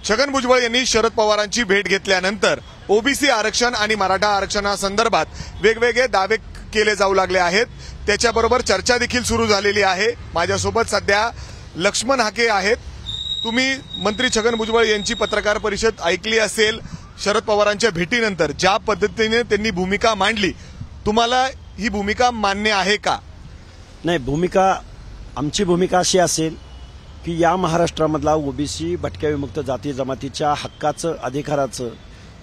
छगन भुजबळ यांनी शरद पवारांची भेट घेतल्यानंतर ओबीसी आरक्षण आणि मराठा आरक्षणासंदर्भात वेगवेगळे दावे केले जाऊ लागले आहेत। त्याच्याबरोबर चर्चा देखील सुरू झालेली आहे। माझ्यासोबत सध्या लक्ष्मण हाके आहेत। तुम्ही मंत्री छगन भुजबळ यांची पत्रकार परिषद ऐकली असेल। शरद पवारांच्या भेटीनंतर ज्या पद्धतीने त्यांनी भूमिका मांडली, तुम्हाला ही भूमिका मान्य आहे का? नाही, आमची भूमिका अशी असेल की या महाराष्ट्रामधला ओबीसी भटक्या विमुक्त जाती जमातीच्या हक्काचं, अधिकाराचं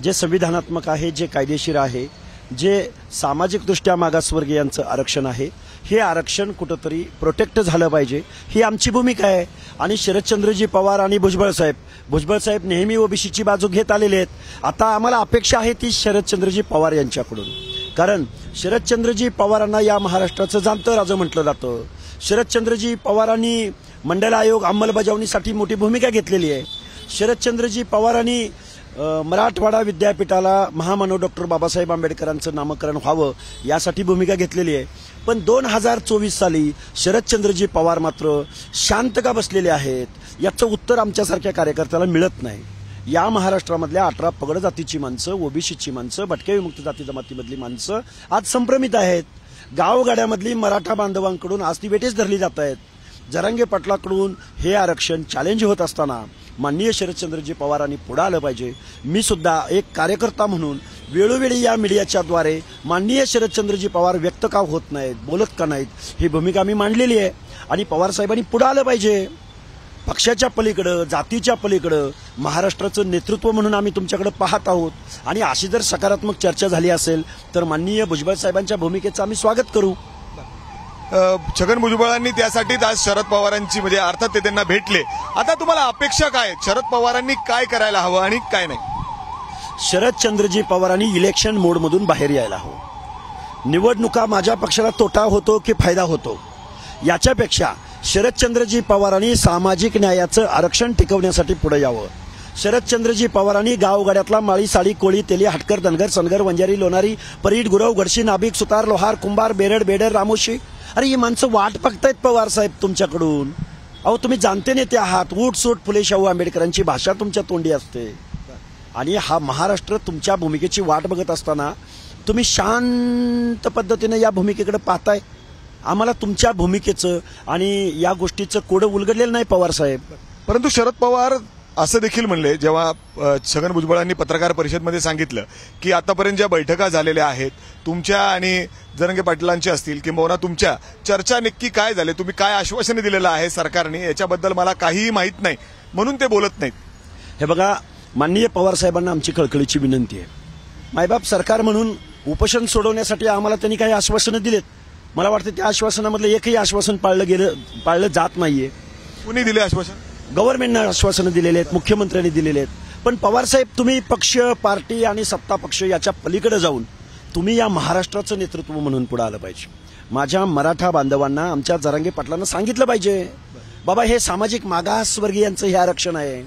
जे संविधानात्मक आहे, जे कायदेशीर आहे, जे सामाजिकदृष्ट्या मागासवर्गीयांचं आरक्षण आहे, हे आरक्षण कुठंतरी प्रोटेक्ट झालं पाहिजे, ही आमची भूमिका आहे। आणि शरदचंद्रजी पवार आणि भुजबळ साहेब नेहमी ओबीसीची बाजू घेत आलेले आहेत। आता आम्हाला अपेक्षा आहे ती शरदचंद्रजी पवार यांच्याकडून, कारण शरदचंद्रजी पवारांना या महाराष्ट्राचं जाणतं राजा म्हटलं जातं। शरदचंद्रजी पवारांनी मंडल आयोग अंमलबजावणीसाठी मोठी भूमिका घेतलेली आहे। शरदचंद्रजी पवारांनी मराठवाडा विद्यापीठाला महामानव डॉक्टर बाबासाहेब आंबेडकरांचं नामकरण व्हावं यासाठी भूमिका घेतलेली आहे। पण 2024 साली शरदचंद्रजी पवार मात्र शांत का बसलेले आहेत, याचं उत्तर आमच्यासारख्या कार्यकर्त्याला मिळत नाही। या महाराष्ट्रामधल्या 18 पगड जातीची माणसं, ओबीसीची माणसं, भटक्या विमुक्त जाती जमातीमधली माणसं आज संभ्रमित आहेत। गावगाड्यामधली मराठा बांधवांकडून आज ती वेठीस धरली जात आहेत। जरांगे पाटलाकडून हे आरक्षण चॅलेंज होत असताना माननीय शरदचंद्रजी पवारांनी पुढे आलं पाहिजे। मी सुद्धा एक कार्यकर्ता म्हणून वेळोवेळी या मीडियाच्या द्वारे माननीय शरदचंद्रजी पवार व्यक्त का होत नाहीत, बोलत का नाहीत, ही भूमिका मी मांडलेली आहे। आणि पवार साहेबांनी पुढे आलं पाहिजे। पक्षाच्या पलीकडे, जातीच्या पलीकडे महाराष्ट्राचं नेतृत्व म्हणून आम्ही तुमच्याकडे पाहत आहोत। आणि अशी जर सकारात्मक चर्चा झाली असेल तर माननीय भुजबळ साहेबांच्या भूमिकेचं आम्ही स्वागत करू। छगन भुजबळांनी त्यासाठीच आज शरद पवारांची म्हणजे अर्थात ते त्यांना भेटले। आता तुम्हाला अपेक्षा काय, शरद पवारांनी काय करायला हवं आणि काय नाही? शरदचंद्रजी पवारांनी इलेक्शन मोडमधून बाहेर यायला हवं। निवडणुका माझ्या पक्षाला तोटा होतो की फायदा होतो याच्यापेक्षा शरदचंद्रजी पवारांनी सामाजिक न्यायाचं आरक्षण टिकवण्यासाठी पुढे यावं। शरदचंद्रजी पवारांनी गावगाड्यातला माळी, साडी, कोळी, तेली, हटकर, धनगर, सनगर, वंजारी, लोणारी, परीट, गुरव, गडशी, नाभिक, सुतार, लोहार, कुंभार, बेरड, बेडर, रामोशी, अरे ही माणसं वाट बघतायत पवार साहेब तुमच्याकडून। अहो तुम्ही जाणते नेते आहात। उठसूट फुले शाहू आंबेडकरांची भाषा तुमच्या तोंडी असते आणि हा महाराष्ट्र तुमच्या भूमिकेची वाट बघत असताना तुम्ही शांत पद्धतीने या भूमिकेकडे पाहताय। आम्हाला तुमच्या भूमिकेचं आणि या गोष्टीचं कोडं उलगडलेलं नाही पवार साहेब। परंतु शरद पवार असं देखील म्हणले, जेव्हा छगन भुजबळांनी पत्रकार परिषदेमध्ये सांगितलं की आतापर्यंत ज्या बैठका झालेल्या आहेत तुमच्या आणि जरांगे पाटलांची असतील किंवा तुमच्या, चर्चा नक्की काय झाले, तुम्ही काय आश्वासने दिलेलं आहे सरकारने, याच्याबद्दल मला काहीही माहीत नाही म्हणून ते बोलत नाहीत। हे बघा, माननीय पवार साहेबांना आमची कळकळीची विनंती आहे। मायबाप सरकार म्हणून उपोषण सोडवण्यासाठी आम्हाला त्यांनी काही आश्वासनं दिलेत। मला वाटतं त्या आश्वासनामधलं एकही आश्वासन पाळलं जात नाहीये। कुणी दिले आश्वासन? गव्हर्नमेंटनं आश्वासनं दिलेले आहेत, मुख्यमंत्र्यांनी दिलेले आहेत। पण पवार साहेब, तुम्ही पक्ष, पार्टी आणि सत्ता पक्ष याच्या पलीकडे जाऊन तुम्ही या महाराष्ट्राचं नेतृत्व म्हणून पुढे आलं पाहिजे। माझ्या मराठा बांधवांना, आमच्या जरांगे पाटलांना सांगितलं पाहिजे, बाबा हे सामाजिक मागासवर्गीयांचं हे आरक्षण आहे।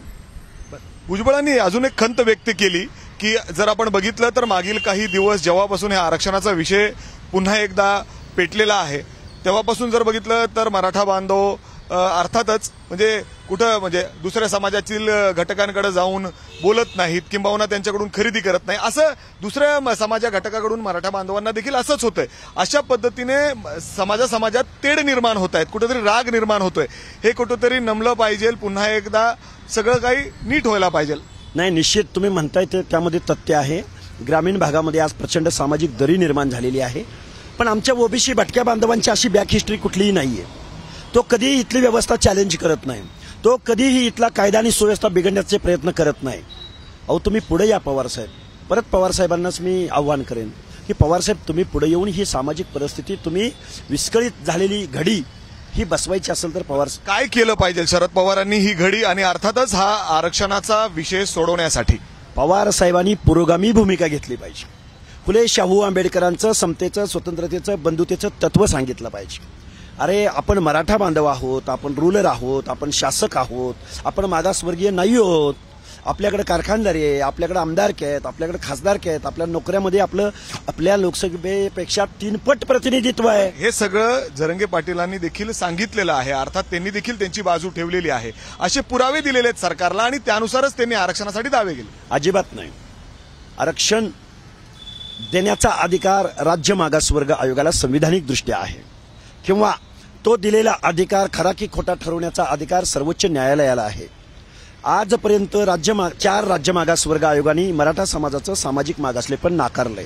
भुजबळांनी अजून एक खंत व्यक्त केली की जर आपण बघितलं तर मागील काही दिवस जेव्हापासून या आरक्षणाचा विषय पुन्हा एकदा पेटलेला आहे तेव्हापासून जर बघितलं तर मराठा बांधव अर्थातच म्हणजे कुठं म्हणजे दुसऱ्या समाजातील घटकांकडे जाऊन बोलत नाहीत किंवा त्यांच्याकडून खरेदी करत नाही, असं दुसऱ्या समाजा घटकाकडून मराठा बांधवांना देखील असंच होतंय। अशा पद्धतीने समाजात तेढ निर्माण होत आहेत, कुठेतरी राग निर्माण होतोय। हे कुठेतरी नमलं पाहिजे, पुन्हा एकदा सगळं काही नीट व्हायला पाहिजे। नाही, निश्चित तुम्ही म्हणताय ते त्यामध्ये तथ्य आहे। ग्रामीण भागामध्ये आज प्रचंड सामाजिक दरी निर्माण झालेली आहे। पण आमच्या ओबीसी भटक्या बांधवांची अशी बॅक हिस्ट्री कुठलीही नाहीये। तो कधीही इथली व्यवस्था चॅलेंज करत नाही, तो कधीही इथला कायदा आणि सुव्यवस्था बिघडण्याचे प्रयत्न करत नाही। अहो तुम्ही पुढे या पवार साहेब। परत पवार साहेबांनाच मी आव्हान करेन की पवार साहेब, तुम्ही पुढे येऊन ही सामाजिक परिस्थिती, तुम्ही विस्कळीत झालेली घडी ही बसवायची असेल तर पवार काय केलं पाहिजे शरद पवारांनी ही घडी आणि अर्थातच हा आरक्षणाचा विषय सोडवण्यासाठी? पवार साहेबांनी पुरोगामी भूमिका घेतली पाहिजे। फुले शाहू आंबेडकरांचं समतेचं, स्वतंत्रतेचं, बंधुतेचं तत्व सांगितलं पाहिजे। अरे आपण मराठा बांधव आहोत, आपण रूलर आहोत, आपण शासक आहोत, आपण मागासवर्गीय नाही आहोत। आपल्याकडे कारखानदारी आहे, आपल्याकडे आमदारकी आहेत, आपल्याकडे खासदारकी आहेत, आपल्या नोकऱ्यामध्ये आपल्या लोकसभेपेक्षा 3 पट प्रतिनिधित्व आहे. हे सगळं जरंगे पाटीलांनी देखील सांगितलेलं आहे. अर्थात त्यांनी देखील त्यांची बाजू ठेवलेली आहे. असे पुरावे दिलेले आहेत सरकारला आणि त्यानुसारच त्यांनी आरक्षणासाठी दावे केले. अजिबात नाही. आरक्षण देण्याचा अधिकार राज्य मागासवर्ग आयोगाला संविधानिक दृष्ट्या आहे, किंवा तो दिलेला अधिकार खरा की खोटा ठरवण्याचा अधिकार सर्वोच्च न्यायालयाला आहे. आजपर्यंत 4 राज्य मागासवर्ग आयोगांनी मराठा समाजाचं सामाजिक मागासलेपण नाकारलंय.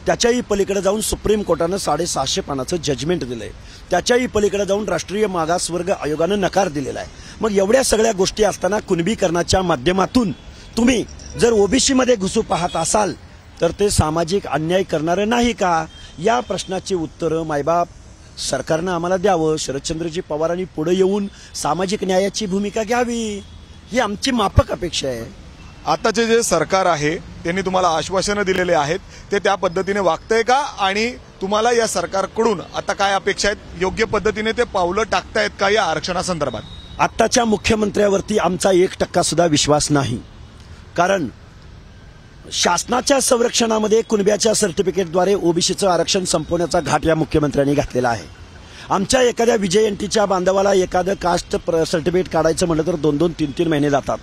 त्याच्याही पलीकडे जाऊन सुप्रीम कोर्टानं 650 पानाचं जजमेंट दिलंय. त्याच्याही पलीकडे जाऊन राष्ट्रीय मागासवर्ग आयोगानं नकार दिलेला आहे. मग एवढ्या सगळ्या गोष्टी असताना कुणबीकरणाच्या माध्यमातून तुम्ही जर ओबीसी मध्ये घुसू पाहत असाल तर ते सामाजिक अन्याय करणारं नाही का? या प्रश्नाची उत्तरं मायबाप सरकारनं आम्हाला द्यावं. शरदचंद्रजी पवारांनी पुढे येऊन सामाजिक न्यायाची भूमिका घ्यावी, ही आमची माफक अपेक्षा आहे. आताचे जे सरकार आहे त्यांनी तुम्हाला आश्वासनं दिलेले आहेत, ते त्या पद्धतीने वागतंय का? आणि तुम्हाला या सरकारकडून आता काय अपेक्षा आहेत? योग्य पद्धतीने ते पावलं टाकतायत का या आरक्षणासंदर्भात? आत्ताच्या मुख्यमंत्र्यावरती आमचा 1% सुद्धा विश्वास नाही. कारण शासनाच्या संरक्षणामध्ये कुणब्याच्या सर्टिफिकेटद्वारे ओबीसीचं आरक्षण संपवण्याचा घाट या मुख्यमंत्र्यांनी घातलेला आहे. आमच्या एखाद्या विजयंतीच्या बांधवाला एखादं कास्ट सर्टिफिकेट काढायचं म्हटलं तर 2-2, 3-3 महिने जातात.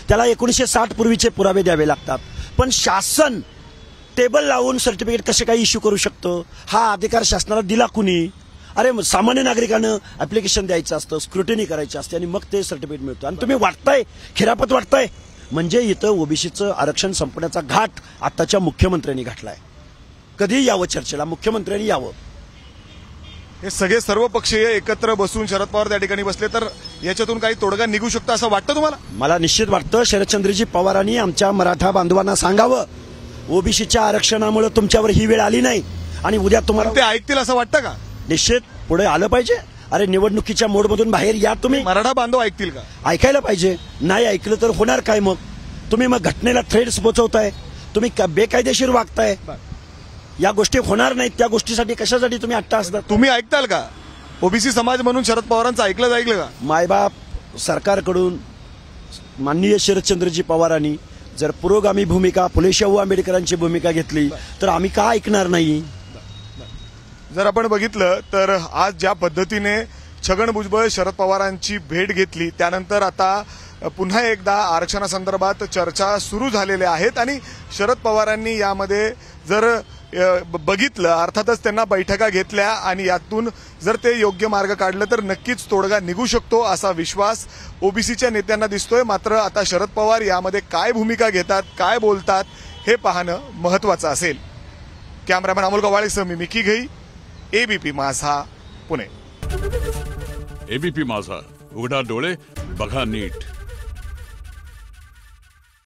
त्याला 1960 पूर्वीचे पुरावे द्यावे लागतात. पण शासन टेबल लावून सर्टिफिकेट कसे काही इश्यू करू शकतं? हा अधिकार शासनाला दिला कुणी? अरे सामान्य नागरिकांना ऍप्लिकेशन द्यायचं असतं, स्क्रुटिनी करायची असते आणि मग ते सर्टिफिकेट मिळतं. आणि तुम्ही वाटताय खिरापत वाटताय. म्हणजे इथं ओबीसीचं आरक्षण संपण्याचा घाट आताच्या मुख्यमंत्र्यांनी घातलाय. कधी यावं चर्चेला, मुख्यमंत्र्यांनी यावं. हे सगळे सर्व पक्षीय एकत्र बसून शरद पवार त्या ठिकाणी बसले तर याच्यातून काही तोडगा निघू शकतो असं वाटतं तुम्हाला? मला निश्चित वाटतं शरदचंद्रजी पवारांनी आमच्या मराठा बांधवांना सांगावं, ओबीसीच्या आरक्षणामुळे तुमच्यावर ही वेळ आली नाही आणि उद्या तुम्हाला ते ऐकतील असं वाटतं का? निश्चित पुढे आलं पाहिजे. अरे निवडणुकीच्या मोडमधून बाहेर या तुम्ही. मराठा बांधव ऐकतील का? ऐकायला पाहिजे. नाही ऐकलं तर होणार काय? मग तुम्ही घटनेला थ्रेड्स पोचवताय, तुम्ही बेकायदेशीर वागताय. या गोष्टी होणार नाहीत. त्या गोष्टीसाठी कशासाठी तुम्ही अट्टा असतात? तुम्ही ऐकताल का? ओबीसी समाज म्हणून शरद पवारांचं ऐकलं का? मायबाप सरकारकडून माननीय शरदचंद्रजी पवारांनी जर पुरोगामी भूमिका, फुले शाहू आंबेडकरांची भूमिका घेतली तर आम्ही का ऐकणार नाही? जर आपण बघितलं तर आज ज्या पद्धतीने छगन भुजबळ शरद पवारांची भेट घेतली, त्यानंतर आता पुन्हा एकदा आरक्षणासंदर्भात चर्चा सुरू झालेल्या आहेत आणि शरद पवारांनी यामध्ये जर बघितलं, अर्थातच त्यांना बैठका घेतल्या आणि यातून जर ते योग्य मार्ग काढलं तर नक्कीच तोडगा निघू शकतो असा विश्वास ओबीसीच्या नेत्यांना दिसतोय. मात्र आता शरद पवार यामध्ये काय भूमिका घेतात, काय बोलतात हे पाहणं महत्वाचं असेल. कॅमेरामॅन अमोल गवाळेसह मी मिकी घई, एबीपी माझा, पुणे. एबीपी माझा, उघडा डोळे बघा नीट.